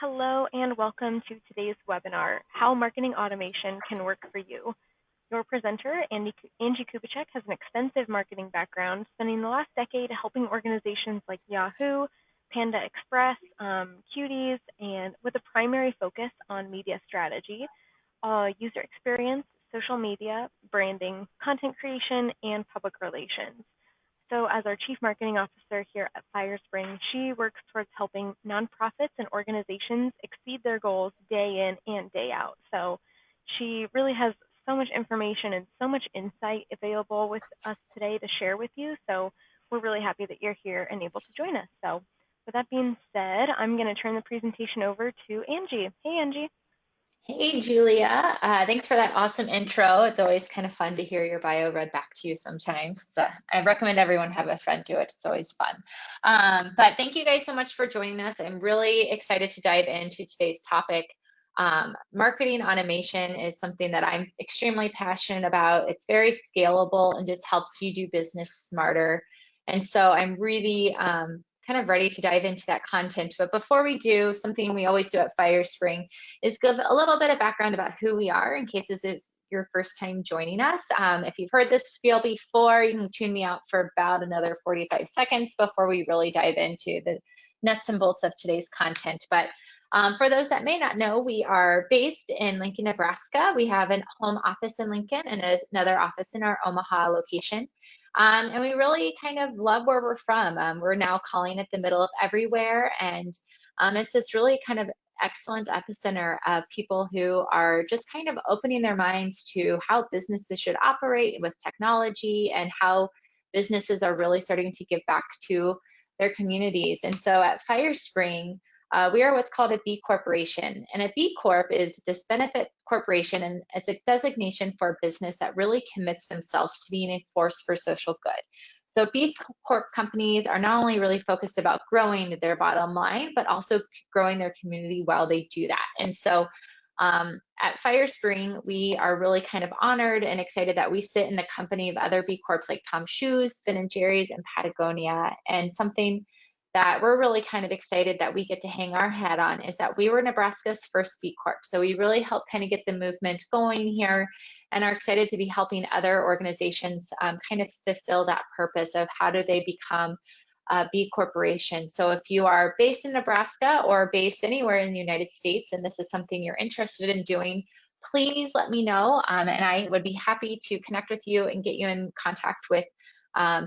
Hello and welcome to today's webinar, How Marketing Automation Can Work for You. Your presenter, Angie Kubicek, has an extensive marketing background, spending the last decade helping organizations like Yahoo, Panda Express, Cuties, and with a primary focus on media strategy, user experience, social media, branding, content creation, and public relations. So as our Chief Marketing Officer here at Firespring, she works towards helping nonprofits and organizations exceed their goals day in and day out. So she really has so much information and so much insight available with us today to share with you. So we're really happy that you're here and able to join us. So with that being said, I'm going to turn the presentation over to Angie. Hey, Angie. Hey, Julia. Thanks for that awesome intro. It's always kind of fun to hear your bio read back to you sometimes. So I recommend everyone have a friend do it. It's always fun. But thank you guys so much for joining us. I'm really excited to dive into today's topic. Marketing automation is something that I'm extremely passionate about. It's very scalable and just helps you do business smarter. And so I'm really kind of ready to dive into that content. But before we do, something we always do at Firespring is give a little bit of background about who we are in case this is your first time joining us. If you've heard this spiel before, you can tune me out for about another 45 seconds before we really dive into the nuts and bolts of today's content. But for those that may not know, we are based in Lincoln, Nebraska. We have a home office in Lincoln and another office in our Omaha location. And we really kind of love where we're from. We're now calling it the middle of everywhere. And it's this really kind of excellent epicenter of people who are just kind of opening their minds to how businesses should operate with technology and how businesses are really starting to give back to their communities. And so at Firespring, we are what's called a B Corporation. And a B Corp is this benefit corporation, and it's a designation for a business that really commits themselves to being a force for social good. So B Corp companies are not only really focused about growing their bottom line, but also growing their community while they do that. And so at Firespring, we are really kind of honored and excited that we sit in the company of other B Corps like Tom Shoes, Ben & Jerry's, and Patagonia. And something that we're really kind of excited that we get to hang our hat on is that we were Nebraska's first B Corp. So we really helped kind of get the movement going here and are excited to be helping other organizations kind of fulfill that purpose of how do they become a B Corporation. So if you are based in Nebraska or based anywhere in the United States and this is something you're interested in doing, please let me know and I would be happy to connect with you and get you in contact with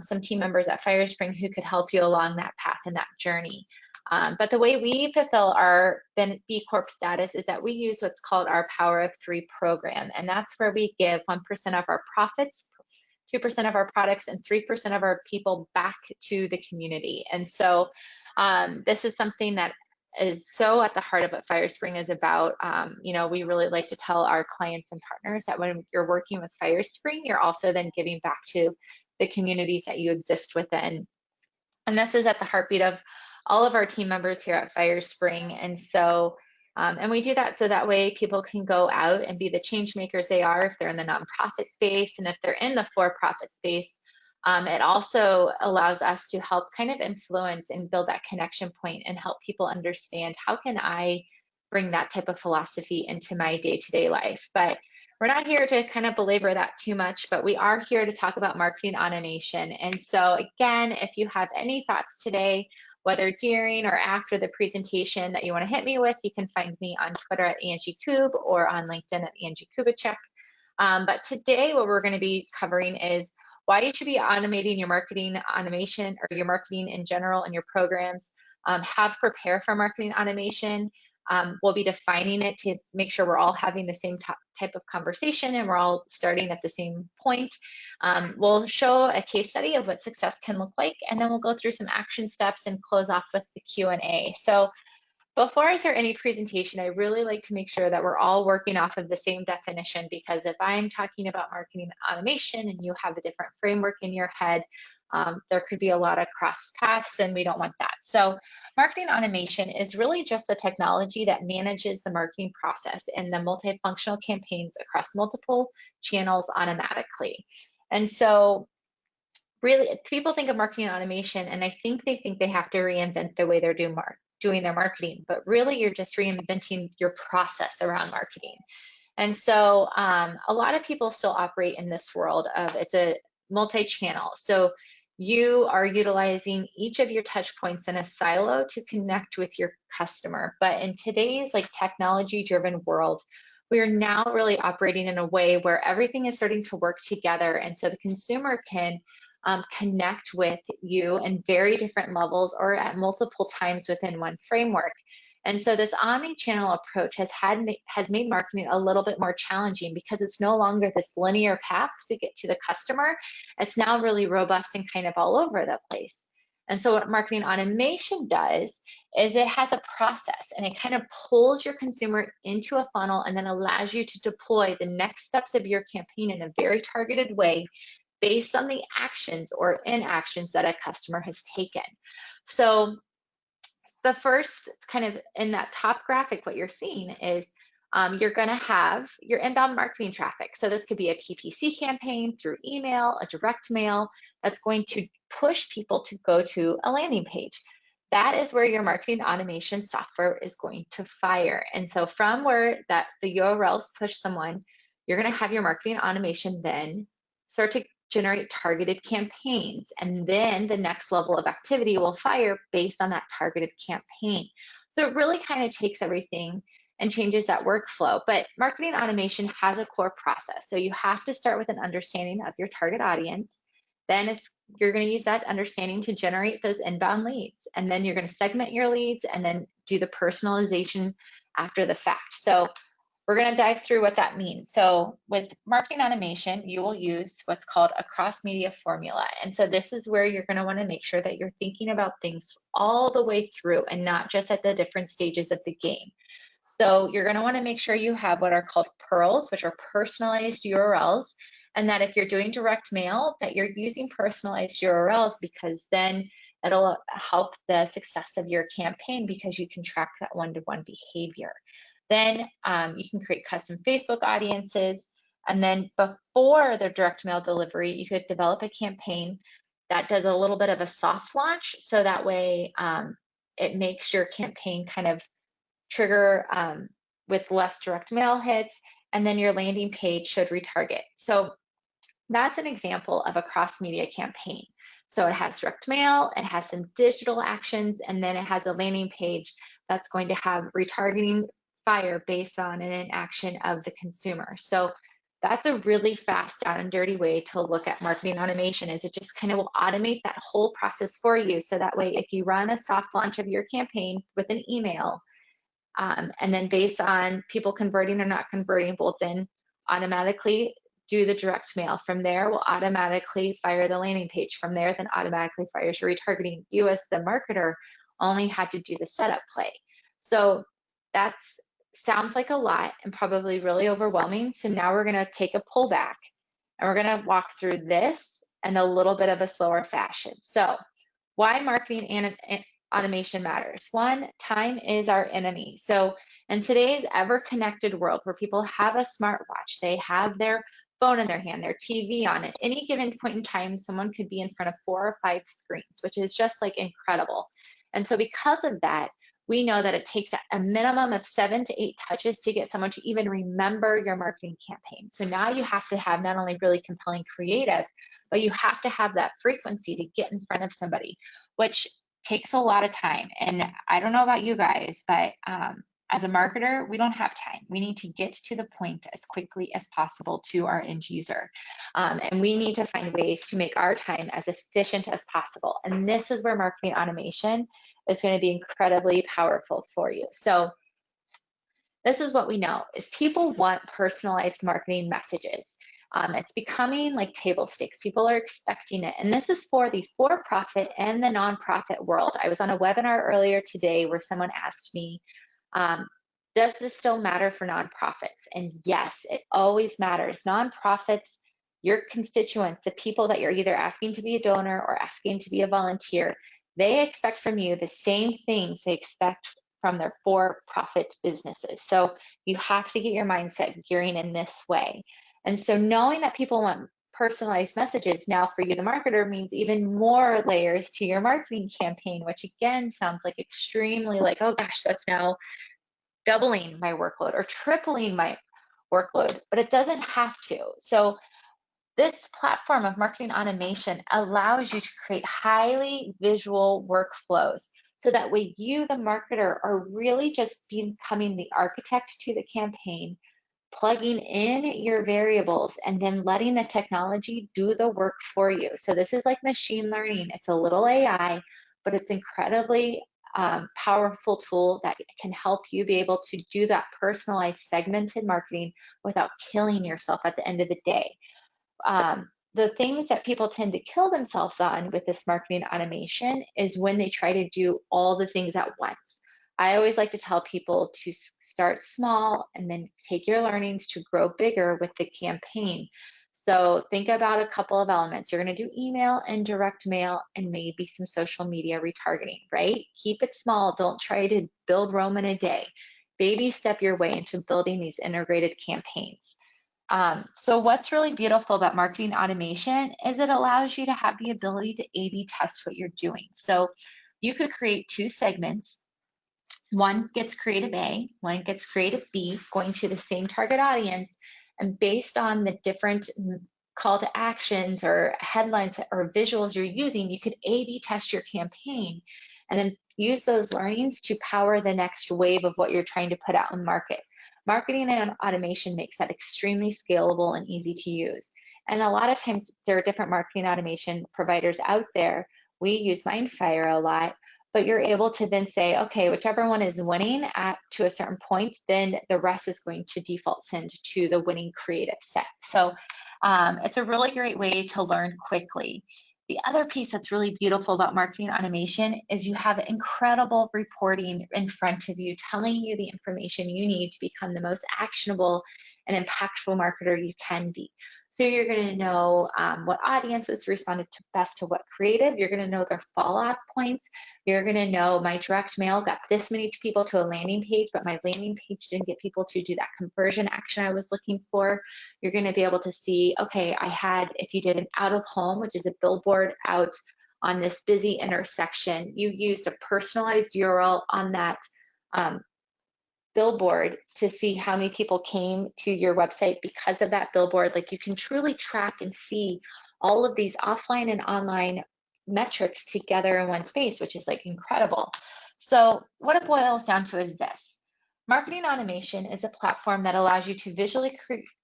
some team members at Firespring who could help you along that path and that journey. But the way we fulfill our B Corp status is that we use what's called our Power of Three program. And that's where we give 1% of our profits, 2% of our products, and 3% of our people back to the community. And so this is something that is so at the heart of what Firespring is about. You know, we really like to tell our clients and partners that when you're working with Firespring, you're also then giving back to the communities that you exist within. And this is at the heartbeat of all of our team members here at Firespring. And so, and we do that so that way people can go out and be the change makers they are if they're in the nonprofit space. And if they're in the for-profit space, it also allows us to help kind of influence and build that connection point and help people understand how can I bring that type of philosophy into my day-to-day life. But we're not here to kind of belabor that too much, but we are here to talk about marketing automation. And so again, if you have any thoughts today, whether during or after the presentation that you want to hit me with, you can find me on Twitter at Angie Kub or on LinkedIn at Angie Kubicek. But today what we're going to be covering is why you should be automating your marketing automation or your marketing in general and your programs, how to prepare for marketing automation. We'll be defining it to make sure we're all having the same type of conversation and we're all starting at the same point. We'll show a case study of what success can look like, and then we'll go through some action steps and close off with the Q&A. So before I start any presentation, I really like to make sure that we're all working off of the same definition, because if I'm talking about marketing automation and you have a different framework in your head, there could be a lot of cross paths and we don't want that. So marketing automation is really just the technology that manages the marketing process and the multifunctional campaigns across multiple channels automatically. And so really people think of marketing automation and I think they have to reinvent the way they're doing doing their marketing, but really you're just reinventing your process around marketing. And so a lot of people still operate in this world of it's a multi-channel. So you are utilizing each of your touch points in a silo to connect with your customer. But in today's like technology-driven world, we are now really operating in a way where everything is starting to work together. And so the consumer can connect with you in very different levels or at multiple times within one framework. And so this omni-channel approach has made marketing a little bit more challenging because it's no longer this linear path to get to the customer. It's now really robust and kind of all over the place. And so what marketing automation does is it has a process and it kind of pulls your consumer into a funnel and then allows you to deploy the next steps of your campaign in a very targeted way based on the actions or inactions that a customer has taken. So the first kind of in that top graphic, what you're seeing is you're going to have your inbound marketing traffic. So this could be a PPC campaign through email, a direct mail that's going to push people to go to a landing page. That is where your marketing automation software is going to fire. And so from where that the URLs push someone, you're going to have your marketing automation then start to generate targeted campaigns. And then the next level of activity will fire based on that targeted campaign. So it really kind of takes everything and changes that workflow. But marketing automation has a core process. So you have to start with an understanding of your target audience. Then you're going to use that understanding to generate those inbound leads. And then you're going to segment your leads and then do the personalization after the fact. So we're going to dive through what that means. So with marketing automation, you will use what's called a cross-media formula. And so this is where you're going to want to make sure that you're thinking about things all the way through and not just at the different stages of the game. So you're going to want to make sure you have what are called PURLs, which are personalized URLs, and that if you're doing direct mail, that you're using personalized URLs because then it'll help the success of your campaign because you can track that one-to-one behavior. Then you can create custom Facebook audiences. And then before the direct mail delivery, you could develop a campaign that does a little bit of a soft launch. So that way it makes your campaign kind of trigger with less direct mail hits. And then your landing page should retarget. So that's an example of a cross-media campaign. So it has direct mail, it has some digital actions, and then it has a landing page that's going to have retargeting fire based on an inaction of the consumer. So that's a really fast down and dirty way to look at marketing automation is it just kind of will automate that whole process for you. So that way, if you run a soft launch of your campaign with an email, and then based on people converting or not converting, we'll then automatically do the direct mail. From there, we'll automatically fire the landing page. From there, then automatically fires your retargeting. You as the marketer only had to do the setup play. So that sounds like a lot and probably really overwhelming. So now we're going to take a pull back and we're going to walk through this in a little bit of a slower fashion. So why marketing and automation matters. One, time is our enemy. So in today's ever-connected world where people have a smartwatch, they have their phone in their hand, their TV on, at any given point in time, someone could be in front of 4 or 5 screens, which is just like incredible. And so because of that, we know that it takes a minimum of 7 to 8 touches to get someone to even remember your marketing campaign. So now you have to have not only really compelling creative, but you have to have that frequency to get in front of somebody, which takes a lot of time. And I don't know about you guys, but as a marketer, we don't have time. We need to get to the point as quickly as possible to our end user. And we need to find ways to make our time as efficient as possible. And this is where marketing automation is going to be incredibly powerful for you. So this is what we know is people want personalized marketing messages. It's becoming like table stakes. People are expecting it. And this is for the for-profit and the nonprofit world. I was on a webinar earlier today where someone asked me, does this still matter for nonprofits? And yes, it always matters. Nonprofits, your constituents, the people that you're either asking to be a donor or asking to be a volunteer, they expect from you the same things they expect from their for-profit businesses. So you have to get your mindset gearing in this way. And so knowing that people want personalized messages now for you, the marketer, means even more layers to your marketing campaign, which again sounds like extremely like, oh gosh, that's now doubling my workload or tripling my workload, but it doesn't have to. So this platform of marketing automation allows you to create highly visual workflows so that way you, the marketer, are really just becoming the architect to the campaign, plugging in your variables and then letting the technology do the work for you. So this is like machine learning. It's a little AI, but it's incredibly powerful tool that can help you be able to do that personalized segmented marketing without killing yourself at the end of the day. The things that people tend to kill themselves on with this marketing automation is when they try to do all the things at once. I always like to tell people to start small and then take your learnings to grow bigger with the campaign. So think about a couple of elements. You're going to do email and direct mail and maybe some social media retargeting, right? Keep it small. Don't try to build Rome in a day. Baby step your way into building these integrated campaigns. So what's really beautiful about marketing automation is it allows you to have the ability to A/B test what you're doing. So you could create two segments. One gets creative A, one gets creative B, going to the same target audience. And based on the different call to actions or headlines or visuals you're using, you could A/B test your campaign and then use those learnings to power the next wave of what you're trying to put out in the market. Marketing and automation makes that extremely scalable and easy to use. And a lot of times there are different marketing automation providers out there. We use Mindfire a lot, but you're able to then say, okay, whichever one is winning at to a certain point, then the rest is going to default send to the winning creative set. So it's a really great way to learn quickly. The other piece that's really beautiful about marketing automation is you have incredible reporting in front of you, telling you the information you need to become the most actionable and impactful marketer you can be. So you're going to know what audiences responded to best to what creative. You're going to know their fall off points. You're going to know my direct mail got this many people to a landing page, but my landing page didn't get people to do that conversion action I was looking for. You're going to be able to see, okay, if you did an out of home, which is a billboard out on this busy intersection, you used a personalized URL on that billboard to see how many people came to your website because of that billboard. Like, you can truly track and see all of these offline and online metrics together in one space, which is like incredible. So what it boils down to is this: marketing automation is a platform that allows you to visually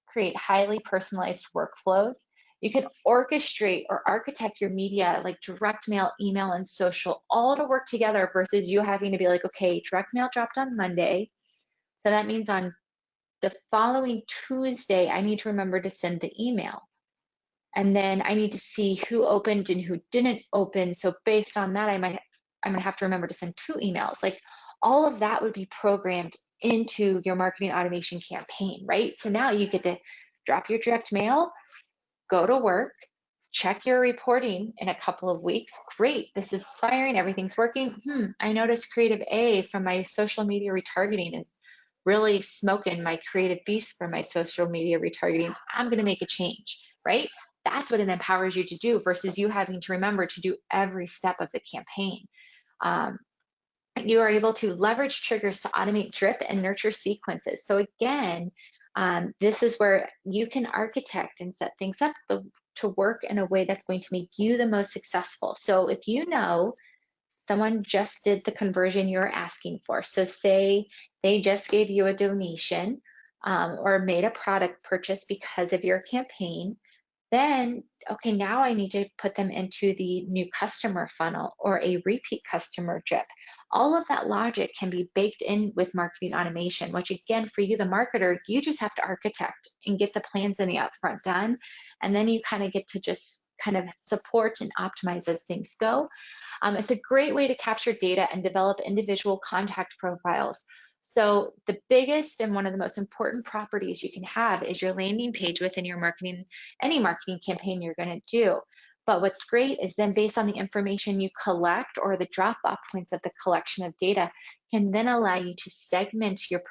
create highly personalized workflows. You can orchestrate or architect your media like direct mail, email, and social all to work together versus you having to be like, okay, direct mail dropped on Monday, so that means on the following Tuesday, I need to remember to send the email. And then I need to see who opened and who didn't open. So based on that, I'm gonna have to remember to send 2 emails. Like, all of that would be programmed into your marketing automation campaign, right? So now you get to drop your direct mail, go to work, check your reporting in a couple of weeks. Great, this is firing, everything's working. I noticed creative A from my social media retargeting is really smoking my creative beast for my social media retargeting. I'm going to make a change, right? That's what it empowers you to do versus you having to remember to do every step of the campaign. You are able to leverage triggers to automate drip and nurture sequences. So again, this is where you can architect and set things up to work in a way that's going to make you the most successful. So if you know someone just did the conversion you're asking for, so say they just gave you a donation or made a product purchase because of your campaign, then, okay, now I need to put them into the new customer funnel or a repeat customer drip. All of that logic can be baked in with marketing automation, which again, for you, the marketer, you just have to architect and get the plans in the upfront done. And then you kind of get to just kind of support and optimize as things go. It's a great way to capture data and develop individual contact profiles. So the biggest and one of the most important properties you can have is your landing page within your marketing, any marketing campaign you're going to do. But what's great is then based on the information you collect or the drop-off points of the collection of data can then allow you to segment your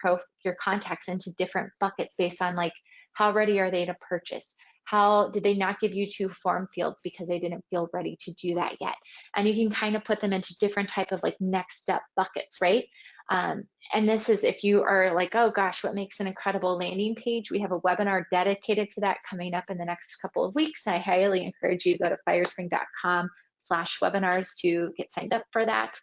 contacts into different buckets based on like how ready are they to purchase, How did they not give you 2 form fields because they didn't feel ready to do that yet? And you can kind of put them into different type of like next step buckets, right? And this is if you are like, oh gosh, what makes an incredible landing page? We have a webinar dedicated to that coming up in the next couple of weeks. I highly encourage you to go to firespring.com/webinars to get signed up for that.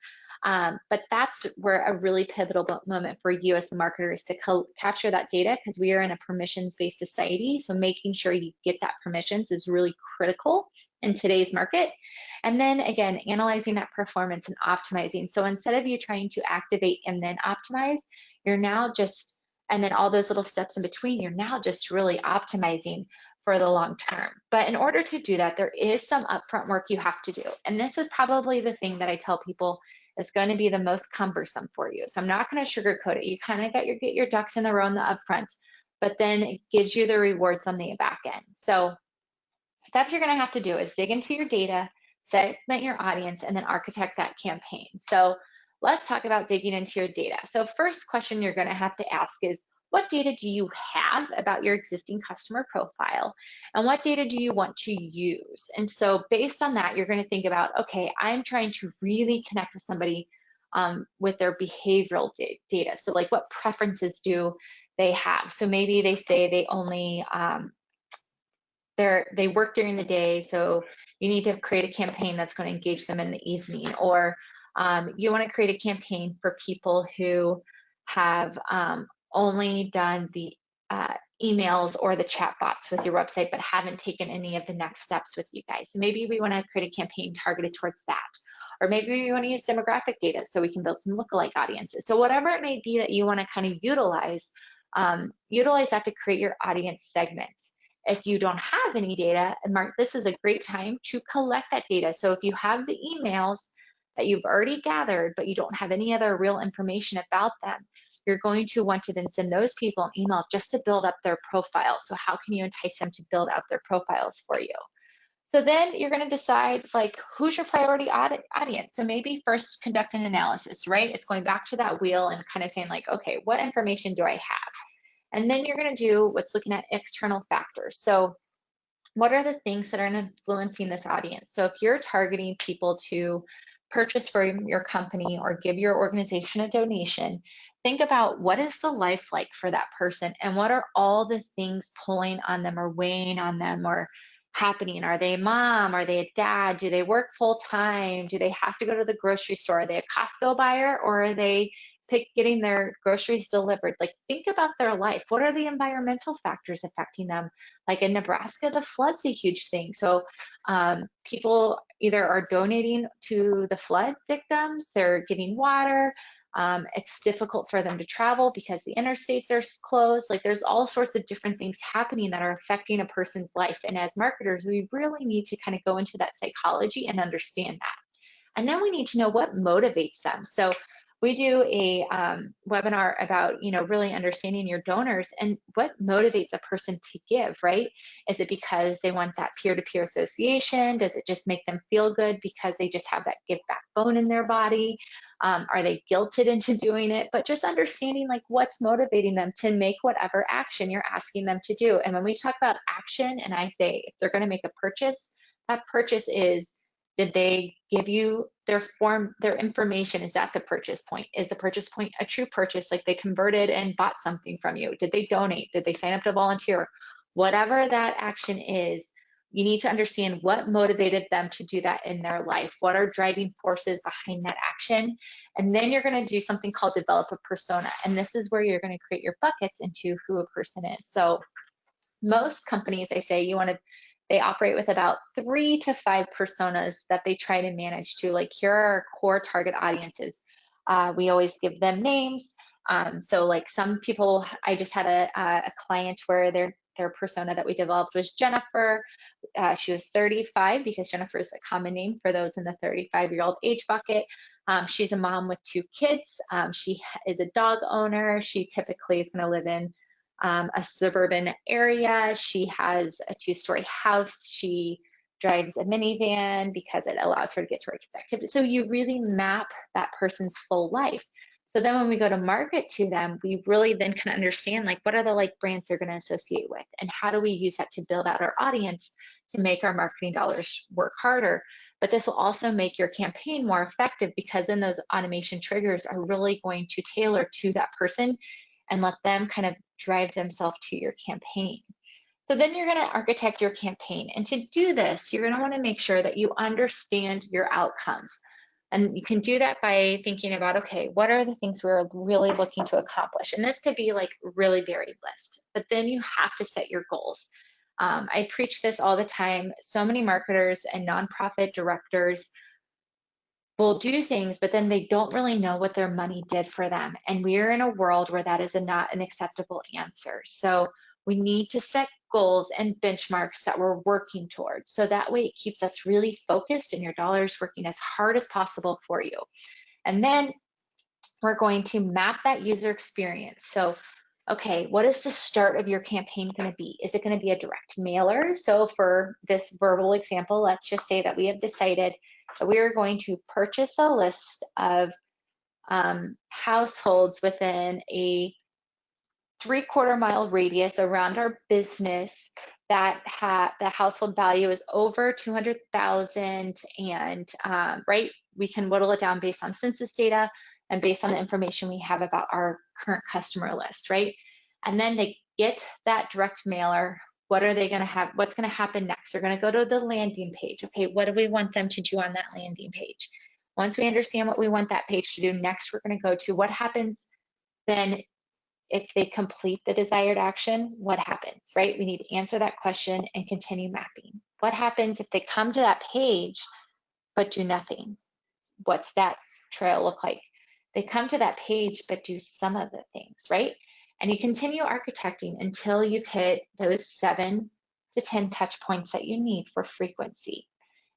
But that's where a really pivotal moment for you as the marketer is to capture that data, because we are in a permissions-based society. So making sure you get that permissions is really critical in today's market. And then again, analyzing that performance and optimizing. So instead of you trying to activate and then optimize, you're now just, and then all those little steps in between, you're now just really optimizing for the long term. But in order to do that, there is some upfront work you have to do. And this is probably the thing that I tell people is going to be the most cumbersome for you. So I'm not going to sugarcoat it. You kind of get your ducks in the row in the upfront, but then it gives you the rewards on the back end. So steps you're going to have to do is dig into your data, segment your audience, and then architect that campaign. So let's talk about digging into your data. So first question you're going to have to ask is, what data do you have about your existing customer profile? And what data do you want to use? And so based on that, you're going to think about, okay, I'm trying to really connect with somebody with their behavioral data. So like what preferences do they have? So maybe they say they only, they work during the day, so you need to create a campaign that's going to engage them in the evening. Or you want to create a campaign for people who have only done the emails or the chat bots with your website, but haven't taken any of the next steps with you guys. So maybe we want to create a campaign targeted towards that. Or maybe we want to use demographic data so we can build some lookalike audiences. So whatever it may be that you want to kind of utilize that to create your audience segments. If you don't have any data, and Mark, this is a great time to collect that data. So if you have the emails that you've already gathered, but you don't have any other real information about them, you're going to want to then send those people an email just to build up their profile. So how can you entice them to build out their profiles for you? So then you're going to decide, like, who's your priority audience? So maybe first conduct an analysis, right? It's going back to that wheel and kind of saying like, okay, what information do I have? And then you're going to do what's looking at external factors. So what are the things that are influencing this audience? So if you're targeting people to purchase from your company or give your organization a donation, think about what is the life like for that person, and what are all the things pulling on them or weighing on them or happening. Are they a mom? Are they a dad? Do they work full time? Do they have to go to the grocery store? Are they a Costco buyer, or are they getting their groceries delivered? Like, think about their life. What are the environmental factors affecting them? Like in Nebraska, the flood's a huge thing. So people either are donating to the flood victims, they're giving water. It's difficult for them to travel because the interstates are closed. Like, there's all sorts of different things happening that are affecting a person's life. And as marketers, we really need to kind of go into that psychology and understand that. And then we need to know what motivates them. So we do a webinar about, really understanding your donors and what motivates a person to give, right? Is it because they want that peer-to-peer association? Does it just make them feel good because they just have that give backbone in their body? Are they guilted into doing it? But just understanding like what's motivating them to make whatever action you're asking them to do. And when we talk about action, and I say if they're going to make a purchase, that purchase is, did they give you their information? Is that the purchase point? Is the purchase point a true purchase? Like they converted and bought something from you? Did they donate? Did they sign up to volunteer? Whatever that action is, you need to understand what motivated them to do that in their life. What are driving forces behind that action? And then you're going to do something called develop a persona. And this is where you're going to create your buckets into who a person is. So most companies, I say, they operate with about 3 to 5 personas that they try to manage to. Like, here are our core target audiences. We always give them names. So like some people, I just had a client where their persona that we developed was Jennifer. She was 35 because Jennifer is a common name for those in the 35-year-old age bucket. She's a mom with 2 kids. She is a dog owner. She typically is going to live in a suburban area. She has a 2-story house. She drives a minivan because it allows her to get to her kids' activities. So you really map that person's full life. So then when we go to market to them, we really then can understand like what are the like brands they're going to associate with, and how do we use that to build out our audience to make our marketing dollars work harder. But this will also make your campaign more effective, because then those automation triggers are really going to tailor to that person and let them kind of drive themselves to your campaign. So then you're going to architect your campaign. And to do this, you're going to want to make sure that you understand your outcomes. And you can do that by thinking about, okay, what are the things we're really looking to accomplish? And this could be like a really varied list, but then you have to set your goals. I preach this all the time. So many marketers and nonprofit directors will do things, but then they don't really know what their money did for them. And we're in a world where that is not an acceptable answer. So we need to set goals and benchmarks that we're working towards. So that way it keeps us really focused and your dollars working as hard as possible for you. And then we're going to map that user experience. So, okay, what is the start of your campaign going to be? Is it going to be a direct mailer? So for this verbal example, let's just say that we have decided that we are going to purchase a list of households within a 3/4 mile radius around our business that the household value is over 200,000, and right, we can whittle it down based on census data and based on the information we have about our current customer list, right? And then they get that direct mailer. What are they going to have? What's going to happen next? They're going to go to the landing page. Okay, what do we want them to do on that landing page? Once we understand what we want that page to do, next we're going to go to what happens then if they complete the desired action. What happens, right? We need to answer that question and continue mapping. What happens if they come to that page but do nothing? What's that trail look like? They come to that page but do some of the things, right? And you continue architecting until you've hit those 7 to 10 touch points that you need for frequency.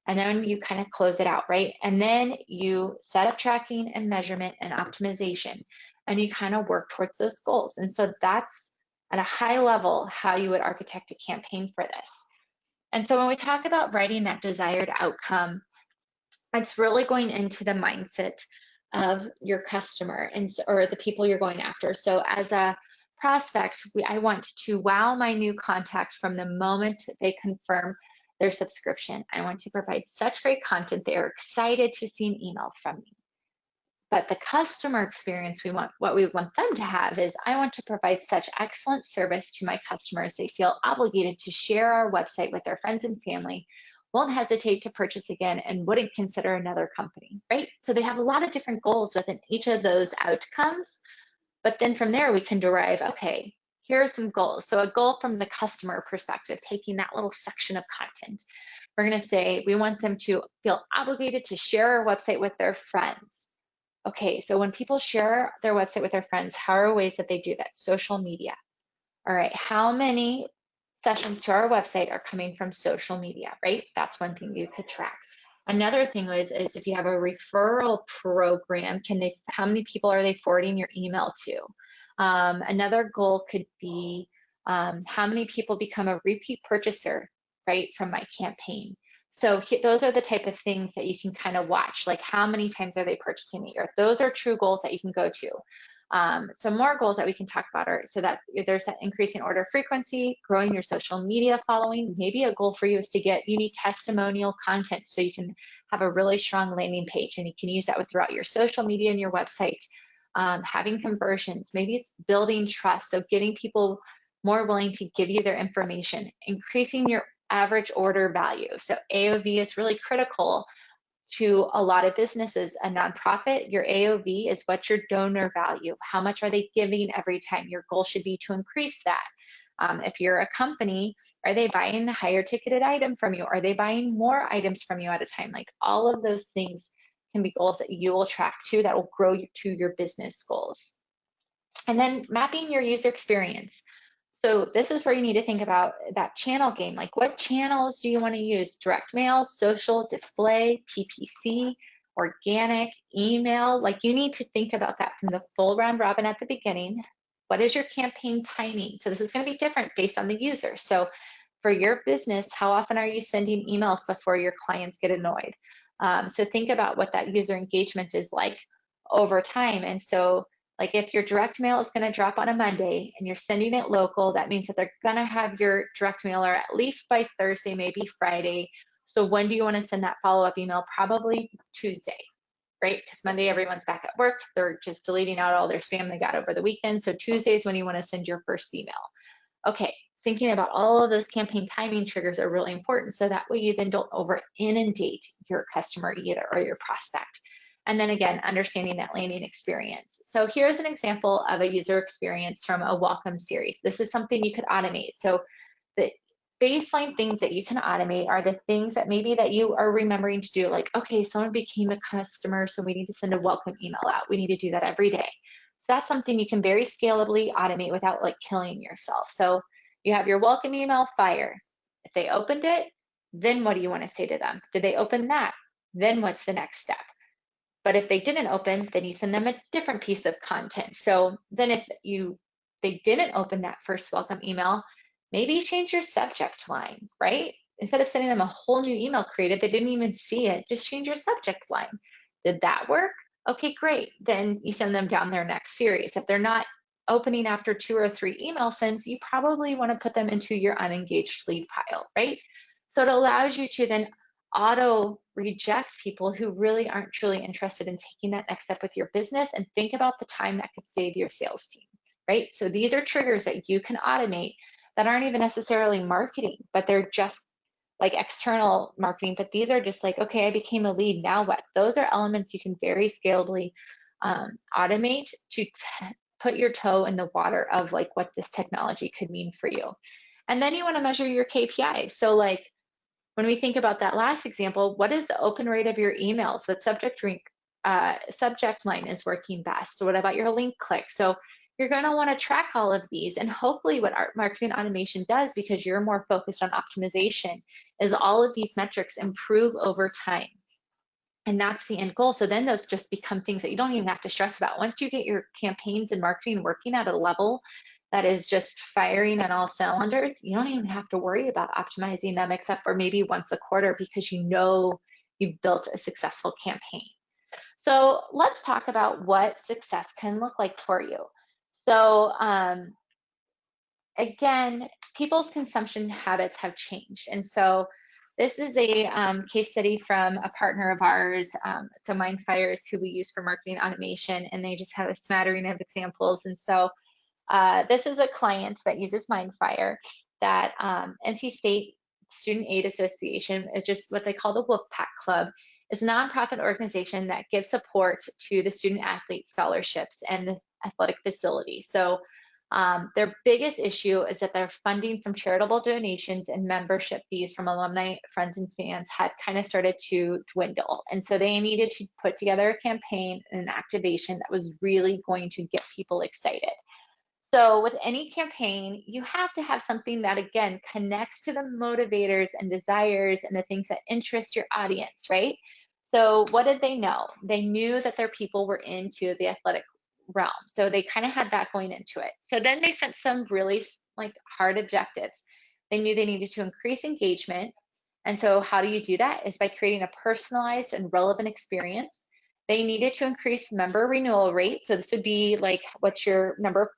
And then you kind of close it out, right? And then you set up tracking and measurement and optimization, and you kind of work towards those goals. And so that's at a high level how you would architect a campaign for this. And so when we talk about writing that desired outcome, it's really going into the mindset of your customer and or the people you're going after. So as a prospect, I want to wow my new contact from the moment they confirm their subscription. I want to provide such great content they are excited to see an email from me. But the customer experience what we want them to have is, I want to provide such excellent service to my customers they feel obligated to share our website with their friends and family, won't hesitate to purchase again, and wouldn't consider another company, right? So they have a lot of different goals within each of those outcomes. But then from there, we can derive, okay, here are some goals. So a goal from the customer perspective, taking that little section of content, we're going to say we want them to feel obligated to share our website with their friends. Okay, so when people share their website with their friends, how are ways that they do that? Social media. All right, how many sessions to our website are coming from social media, right? That's one thing you could track. Another thing is if you have a referral program, how many people are they forwarding your email to? Another goal could be how many people become a repeat purchaser, right, from my campaign. So those are the type of things that you can kind of watch, like how many times are they purchasing a year? Those are true goals that you can go to. Some more goals that we can talk about are, so that there's that increasing order frequency, growing your social media following. Maybe a goal for you is you need testimonial content so you can have a really strong landing page, and you can use that throughout your social media and your website. Having conversions, maybe it's building trust, so getting people more willing to give you their information, increasing your average order value. So AOV is really critical to a lot of businesses. A nonprofit, your AOV is what's your donor value. How much are they giving every time? Your goal should be to increase that. If you're a company, are they buying the higher ticketed item from you? Are they buying more items from you at a time? Like, all of those things can be goals that you will track to, that will grow you to your business goals. And then mapping your user experience. So this is where you need to think about that channel game. Like, what channels do you want to use? Direct mail, social, display, PPC, organic, email. Like, you need to think about that from the full round robin at the beginning. What is your campaign timing? So this is going to be different based on the user. So for your business, how often are you sending emails before your clients get annoyed? So think about what that user engagement is like. over time. And so like if your direct mail is going to drop on a Monday and you're sending it local, that means that they're going to have your direct mailer at least by Thursday, maybe Friday. So when do you want to send that follow-up email? Probably Tuesday, right? Because Monday everyone's back at work. They're just deleting out all their spam they got over the weekend. So Tuesday is when you want to send your first email. Okay, thinking about all of those campaign timing triggers are really important. So that way you then don't over inundate your customer either or your prospect. And then again, understanding that landing experience. So here's an example of a user experience from a welcome series. This is something you could automate. So the baseline things that you can automate are the things that maybe that you are remembering to do, like, okay, someone became a customer, so we need to send a welcome email out. We need to do that every day. So that's something you can very scalably automate without like killing yourself. So you have your welcome email, fire. If they opened it, then what do you want to say to them? Did they open that? Then what's the next step? But if they didn't open, then you send them a different piece of content. So then if they didn't open that first welcome email, maybe change your subject line, right? Instead of sending them a whole new email created, they didn't even see it, just change your subject line. Did that work? Okay, great. Then you send them down their next series. If they're not opening after 2 or 3 email sends, you probably want to put them into your unengaged lead pile, right? So it allows you to then auto reject people who really aren't truly interested in taking that next step with your business, and think about the time that could save your sales team, right? So these are triggers that you can automate that aren't even necessarily marketing, but they're just like external marketing. But these are just like, okay, I became a lead, now what? Those are elements you can very scalably automate to put your toe in the water of like what this technology could mean for you. And then you want to measure your KPIs. So like when we think about that last example, what is the open rate of your emails? What subject line is working best? What about your link click? So you're going to want to track all of these. And hopefully what our marketing automation does, because you're more focused on optimization, is all of these metrics improve over time. And that's the end goal. So then those just become things that you don't even have to stress about. Once you get your campaigns and marketing working at a level that is just firing on all cylinders, you don't even have to worry about optimizing them except for maybe once a quarter, because you know you've built a successful campaign. So let's talk about what success can look like for you. So again, people's consumption habits have changed. And so this is a case study from a partner of ours, so Mindfire is who we use for marketing automation, and they just have a smattering of examples. And so this is a client that uses Mindfire that NC State Student Aid Association is just what they call the Wolfpack Club. It's a nonprofit organization that gives support to the student athlete scholarships and the athletic facility. So their biggest issue is that their funding from charitable donations and membership fees from alumni, friends, and fans had kind of started to dwindle. And so they needed to put together a campaign and an activation that was really going to get people excited. So with any campaign, you have to have something that, again, connects to the motivators and desires and the things that interest your audience, right? So what did they know? They knew that their people were into the athletic realm. So they kind of had that going into it. So then they set some really like hard objectives. They knew they needed to increase engagement. And so how do you do that? Is by creating a personalized and relevant experience. They needed to increase member renewal rate. So this would be like, what's your number,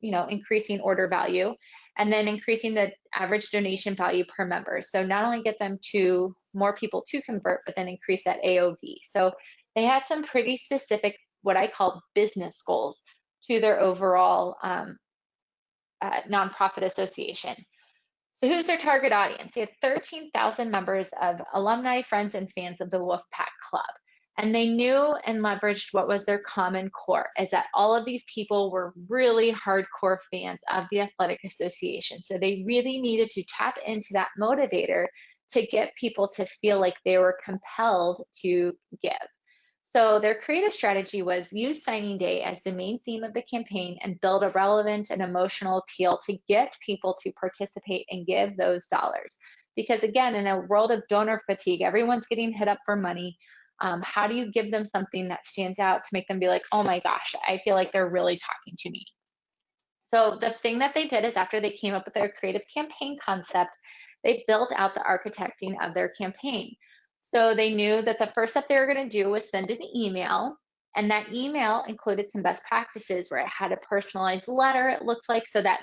increasing order value, and then increasing the average donation value per member. So not only get them to more people to convert, but then increase that AOV. So they had some pretty specific, what I call business goals to their overall nonprofit association. So who's their target audience? They had 13,000 members of alumni, friends, and fans of the Wolfpack Club. And they knew and leveraged what was their common core, is that all of these people were really hardcore fans of the athletic association. So they really needed to tap into that motivator to get people to feel like they were compelled to give. So their creative strategy was use signing day as the main theme of the campaign and build a relevant and emotional appeal to get people to participate and give those dollars. Because again, in a world of donor fatigue, everyone's getting hit up for money. How do you give them something that stands out to make them be like, oh my gosh, I feel like they're really talking to me? So the thing that they did is, after they came up with their creative campaign concept, they built out the architecting of their campaign. So they knew that the first step they were going to do was send an email. And that email included some best practices where it had a personalized letter, it looked like, so that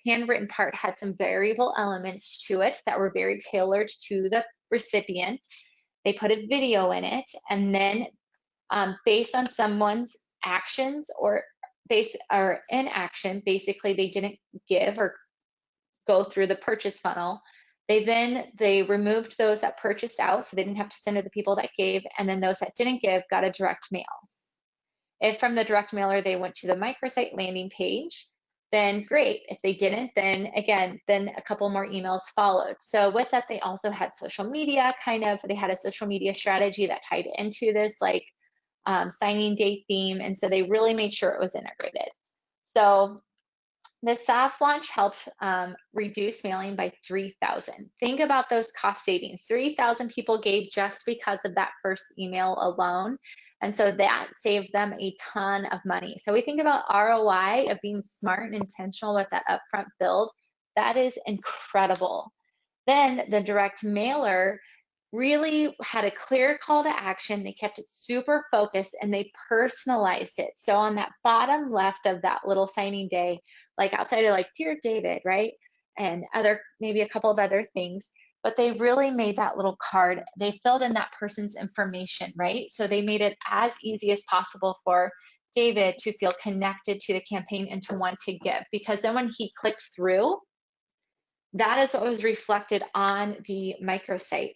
handwritten part had some variable elements to it that were very tailored to the recipient. They put a video in it, and then based on someone's actions or inaction, basically they didn't give or go through the purchase funnel. They removed those that purchased out, so they didn't have to send to the people that gave, and then those that didn't give got a direct mail. If from the direct mailer they went to the microsite landing page, then great. If they didn't, then again, then a couple more emails followed. So with that, they also had social media they had a social media strategy that tied into this like signing day theme. And so they really made sure it was integrated. So the soft launch helped reduce mailing by 3,000. Think about those cost savings. 3,000 people gave just because of that first email alone. And so that saved them a ton of money. So we think about ROI of being smart and intentional with that upfront build. That is incredible. Then the direct mailer really had a clear call to action. They kept it super focused and they personalized it. So on that bottom left of that little signing day, like outside of like, Dear David, right? And maybe a couple of other things, but they really made that little card. They filled in that person's information, right? So they made it as easy as possible for David to feel connected to the campaign and to want to give, because then when he clicks through, that is what was reflected on the microsite,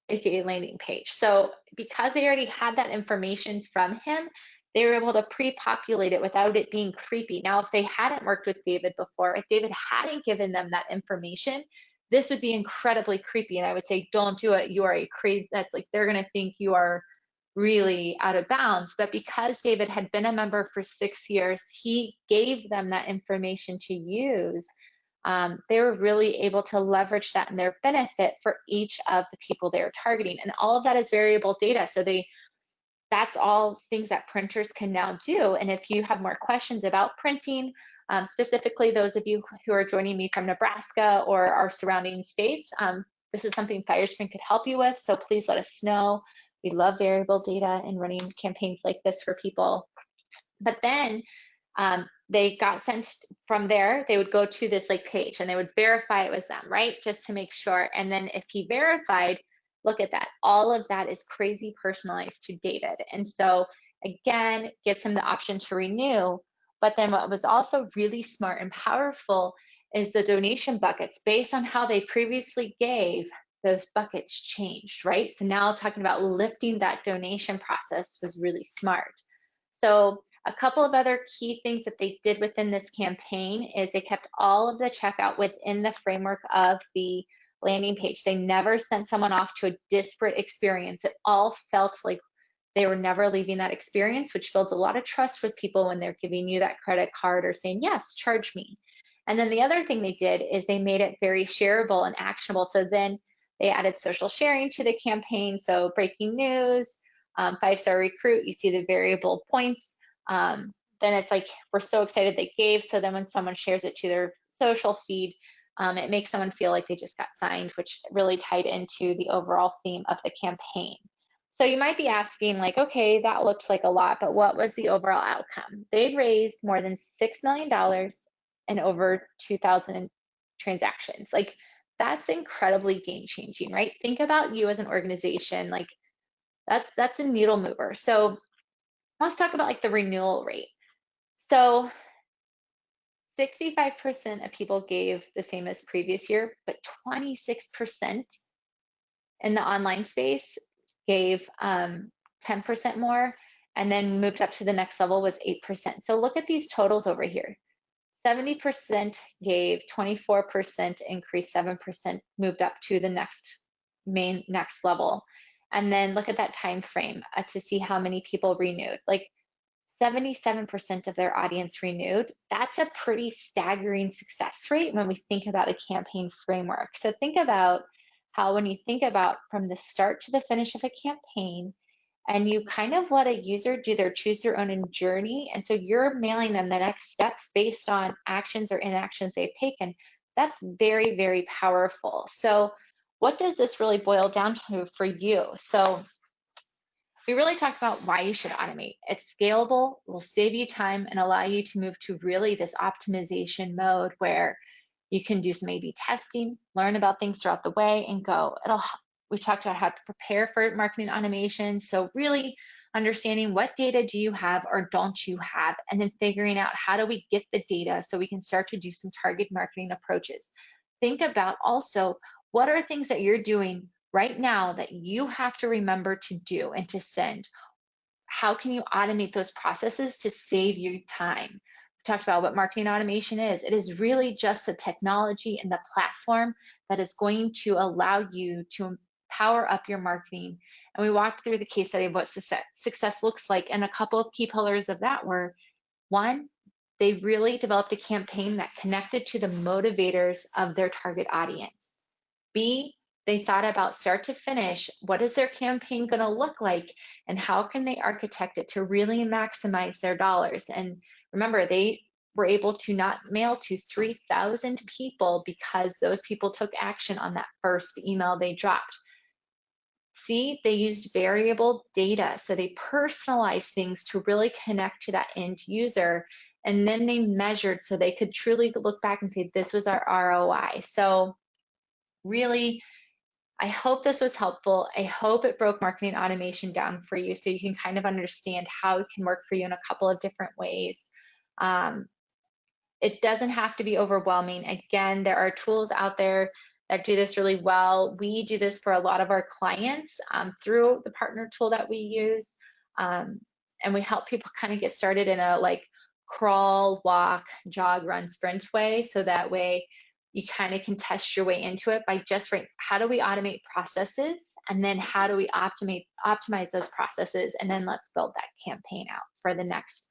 aka landing page. So because they already had that information from him, they were able to pre-populate it without it being creepy. Now, if they hadn't worked with David before, if David hadn't given them that information, this would be incredibly creepy. And I would say, don't do it. You are a crazy, that's like, they're going to think you are really out of bounds. But because David had been a member for 6 years, he gave them that information to use. They were really able to leverage that in their benefit for each of the people they were targeting. And all of that is variable data. So that's all things that printers can now do. And if you have more questions about printing, specifically those of you who are joining me from Nebraska or our surrounding states, this is something Firespring could help you with. So please let us know. We love variable data and running campaigns like this for people. But then they got sent from there. They would go to this like page and they would verify it was them, right? Just to make sure. And then if he verified, look at that. All of that is crazy personalized to David. And so again, gives him the option to renew. But then what was also really smart and powerful is the donation buckets. Based on how they previously gave, those buckets changed, right? So now talking about lifting that donation process was really smart. So a couple of other key things that they did within this campaign is they kept all of the checkout within the framework of the landing page. They never sent someone off to a disparate experience. It all felt like they were never leaving that experience, which builds a lot of trust with people when they're giving you that credit card or saying, yes, charge me. And then the other thing they did is they made it very shareable and actionable. So then they added social sharing to the campaign. So breaking news, 5-star recruit, you see the variable points. Then it's like, we're so excited they gave. So then when someone shares it to their social feed, it makes someone feel like they just got signed, which really tied into the overall theme of the campaign. So you might be asking like, okay, that looks like a lot, but what was the overall outcome? They raised more than $6 million and over 2,000 transactions. Like that's incredibly game changing, right? Think about you as an organization, like that's a needle mover. So let's talk about like the renewal rate. So 65% of people gave the same as previous year, but 26% in the online space gave 10% more, and then moved up to the next level was 8%. So look at these totals over here. 70% gave, 24% increased, 7% moved up to the next level. And then look at that time frame to see how many people renewed. Like 77% of their audience renewed. That's a pretty staggering success rate when we think about a campaign framework. So think about how when you think about from the start to the finish of a campaign, and you kind of let a user do their choose their own journey, and so you're mailing them the next steps based on actions or inactions they've taken, that's very, very powerful. So what does this really boil down to for you? So we really talked about why you should automate. It's scalable, will save you time, and allow you to move to really this optimization mode where you can do some A/B testing, learn about things throughout the way, and go. We talked about how to prepare for marketing automation. So really understanding what data do you have or don't you have, and then figuring out how do we get the data so we can start to do some target marketing approaches. Think about also what are things that you're doing right now that you have to remember to do and to send. How can you automate those processes to save you time? We talked about what marketing automation is. It is really just the technology and the platform that is going to allow you to power up your marketing. And we walked through the case study of what success looks like. And a couple of key pillars of that were, one, they really developed a campaign that connected to the motivators of their target audience. B, they thought about start to finish, what is their campaign going to look like, and how can they architect it to really maximize their dollars? And remember, they were able to not mail to 3,000 people because those people took action on that first email they dropped. C, they used variable data. So they personalized things to really connect to that end user. And then they measured so they could truly look back and say, this was our ROI. So really, I hope this was helpful. I hope it broke marketing automation down for you so you can kind of understand how it can work for you in a couple of different ways. It doesn't have to be overwhelming. Again, there are tools out there that do this really well. We do this for a lot of our clients through the partner tool that we use. And we help people kind of get started in a like crawl, walk, jog, run, sprint way. So that way you kind of can test your way into it by just how do we automate processes, and then how do we optimize those processes, and then let's build that campaign out for the next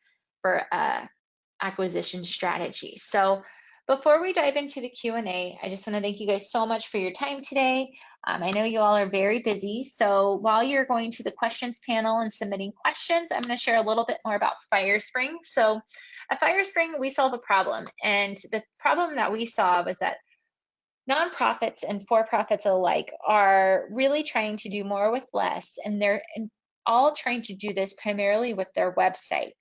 acquisition strategy. So before we dive into the Q&A, I just want to thank you guys so much for your time today. I know you all are very busy, so while you're going to the questions panel and submitting questions, I'm going to share a little bit more about Firespring. So at Firespring, we solve a problem, and the problem that we saw was that nonprofits and for-profits alike are really trying to do more with less, and they're all trying to do this primarily with their website.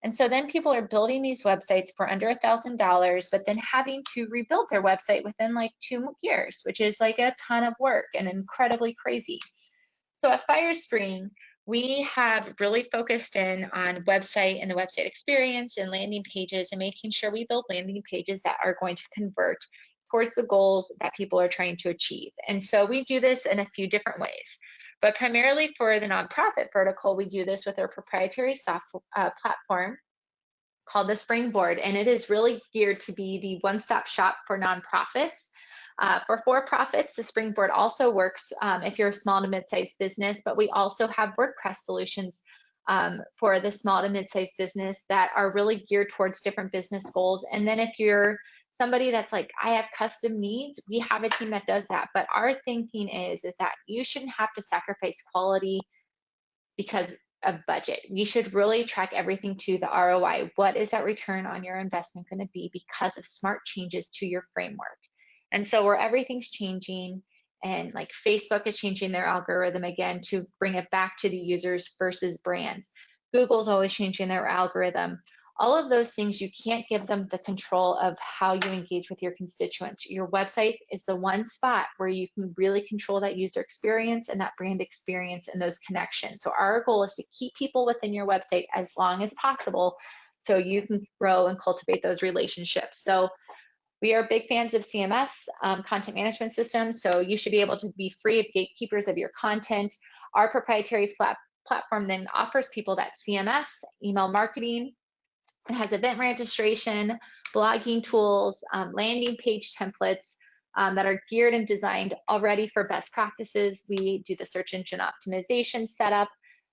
And so then people are building these websites for under $1,000, but then having to rebuild their website within like 2 years, which is like a ton of work and incredibly crazy. So at Firespring, we have really focused in on website and the website experience and landing pages, and making sure we build landing pages that are going to convert towards the goals that people are trying to achieve. And so we do this in a few different ways. But primarily for the nonprofit vertical, we do this with our proprietary software platform called the Springboard, and it is really geared to be the one-stop shop for nonprofits. For for-profits, the Springboard also works if you're a small to mid-sized business, but we also have WordPress solutions for the small to mid-sized business that are really geared towards different business goals. And then if you're somebody that's like, I have custom needs, we have a team that does that. But our thinking is that you shouldn't have to sacrifice quality because of budget. We should really track everything to the ROI. What is that return on your investment going to be because of smart changes to your framework? And so where everything's changing, and like Facebook is changing their algorithm again to bring it back to the users versus brands. Google's always changing their algorithm. All of those things, you can't give them the control of how you engage with your constituents. Your website is the one spot where you can really control that user experience and that brand experience and those connections. So our goal is to keep people within your website as long as possible so you can grow and cultivate those relationships. So we are big fans of CMS, content management systems, so you should be able to be free of gatekeepers of your content. Our proprietary platform then offers people that CMS, email marketing. It has event registration, blogging tools, landing page templates that are geared and designed already for best practices. We do the search engine optimization setup.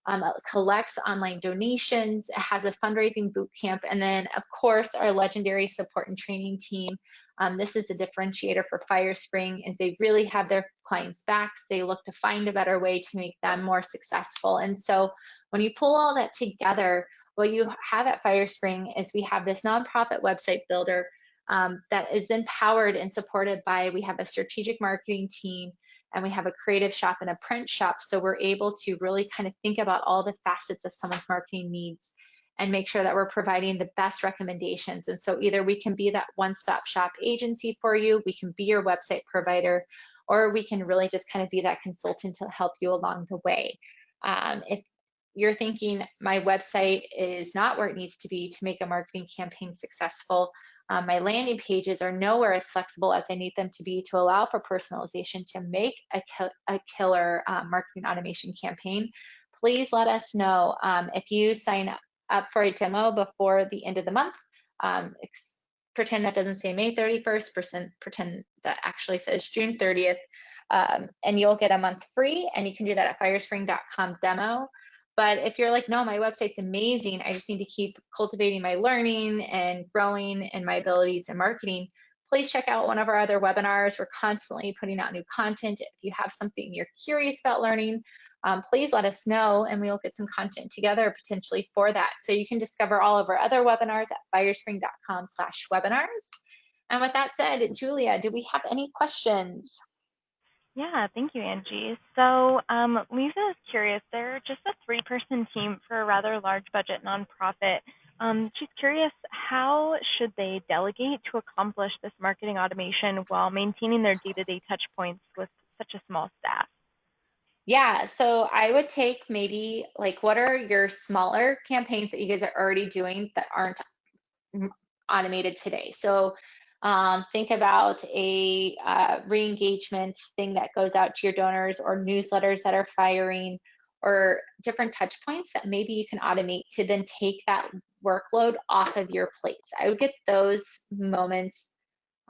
It collects online donations. It has a fundraising boot camp. And then, of course, our legendary support and training team. This is a differentiator for Firespring, is they really have their clients' backs. They look to find a better way to make them more successful. And so when you pull all that together, what you have at Firespring is we have this nonprofit website builder that is then powered and supported by, we have a strategic marketing team, and we have a creative shop and a print shop. So we're able to really kind of think about all the facets of someone's marketing needs and make sure that we're providing the best recommendations. And so either we can be that one-stop shop agency for you, we can be your website provider, or we can really just kind of be that consultant to help you along the way. If you're thinking my website is not where it needs to be to make a marketing campaign successful, my landing pages are nowhere as flexible as I need them to be to allow for personalization to make a killer marketing automation campaign, please let us know. If you sign up for a demo before the end of the month, pretend that doesn't say May 31st, pretend that actually says June 30th, and you'll get a month free, and you can do that at firespring.com demo. But if you're like, no, my website's amazing, I just need to keep cultivating my learning and growing and my abilities in marketing, please check out one of our other webinars. We're constantly putting out new content. If you have something you're curious about learning, please let us know, and we'll get some content together potentially for that. So you can discover all of our other webinars at firespring.com/webinars. And with that said, Julia, do we have any questions? Yeah, thank you, Angie. So Lisa is curious. They're just a 3-person team for a rather large budget nonprofit. She's curious, how should they delegate to accomplish this marketing automation while maintaining their day-to-day touch points with such a small staff? Yeah, so I would take maybe like, what are your smaller campaigns that you guys are already doing that aren't automated today? So think about a re-engagement thing that goes out to your donors, or newsletters that are firing, or different touch points that maybe you can automate to then take that workload off of your plates. I would get those moments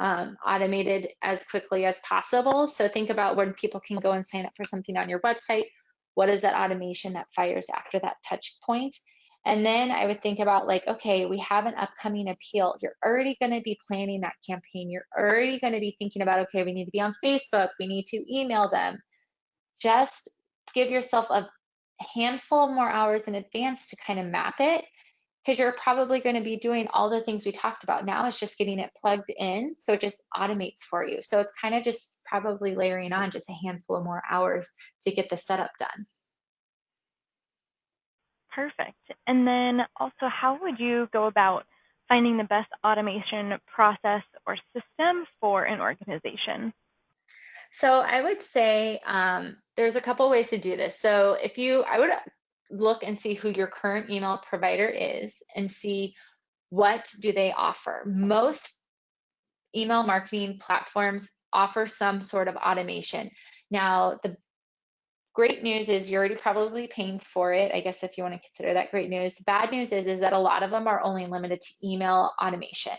automated as quickly as possible. So think about when people can go and sign up for something on your website, what is that automation that fires after that touch point? And then I would think about like, okay, we have an upcoming appeal. You're already going to be planning that campaign. You're already going to be thinking about, okay, we need to be on Facebook. We need to email them. Just give yourself a handful more hours in advance to kind of map it, because you're probably going to be doing all the things we talked about. Now it's just getting it plugged in, so it just automates for you. So it's kind of just probably layering on just a handful of more hours to get the setup done. Perfect. And then also, how would you go about finding the best automation process or system for an organization? So I would say there's a couple ways to do this. So I would look and see who your current email provider is and see what do they offer. Most email marketing platforms offer some sort of automation. Now, the great news is you're already probably paying for it, I guess, if you want to consider that great news. The bad news is that a lot of them are only limited to email automation.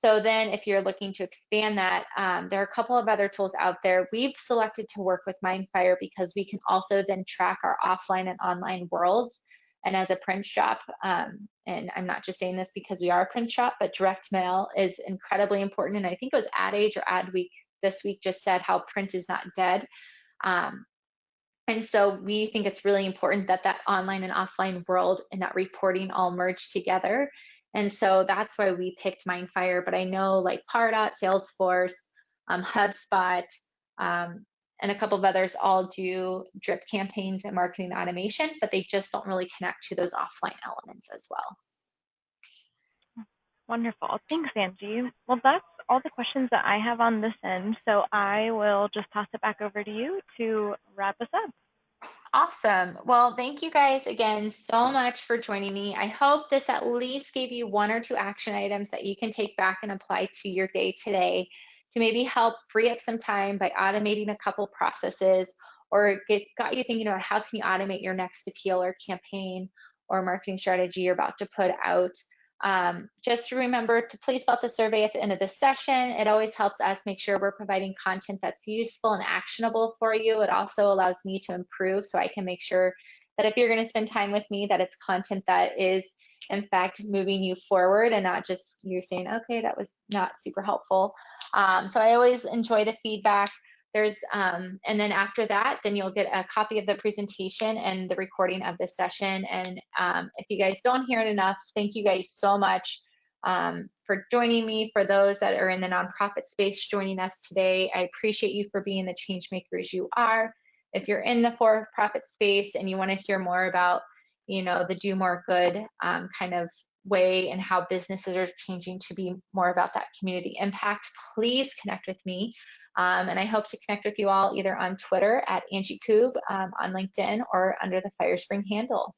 So then if you're looking to expand that, there are a couple of other tools out there. We've selected to work with Mindfire because we can also then track our offline and online worlds. And as a print shop, and I'm not just saying this because we are a print shop, but direct mail is incredibly important. And I think it was Ad Age or Ad Week this week just said how print is not dead. And so we think it's really important that that online and offline world and that reporting all merge together. And so that's why we picked Mindfire. But I know like Pardot, Salesforce, HubSpot, and a couple of others all do drip campaigns and marketing automation, but they just don't really connect to those offline elements as well. Wonderful. Thanks, Angie. Well, that's all the questions that I have on this end. So I will just toss it back over to you to wrap us up. Awesome. Well, thank you guys again so much for joining me. I hope this at least gave you 1 or 2 action items that you can take back and apply to your day today to maybe help free up some time by automating a couple processes, or got you thinking about how can you automate your next appeal or campaign or marketing strategy you're about to put out. Just remember to please fill out the survey at the end of the session. It always helps us make sure we're providing content that's useful and actionable for you. It also allows me to improve, so I can make sure that if you're going to spend time with me, that it's content that is in fact moving you forward and not just you saying, okay, that was not super helpful. So I always enjoy the feedback. And then after that, then you'll get a copy of the presentation and the recording of this session. And if you guys don't hear it enough, thank you guys so much for joining me. For those that are in the nonprofit space joining us today, I appreciate you for being the change makers you are. If you're in the for-profit space and you want to hear more about, the do more good kind of way and how businesses are changing to be more about that community impact, please connect with me. And I hope to connect with you all either on Twitter at Angie Koob, on LinkedIn, or under the Firespring handle.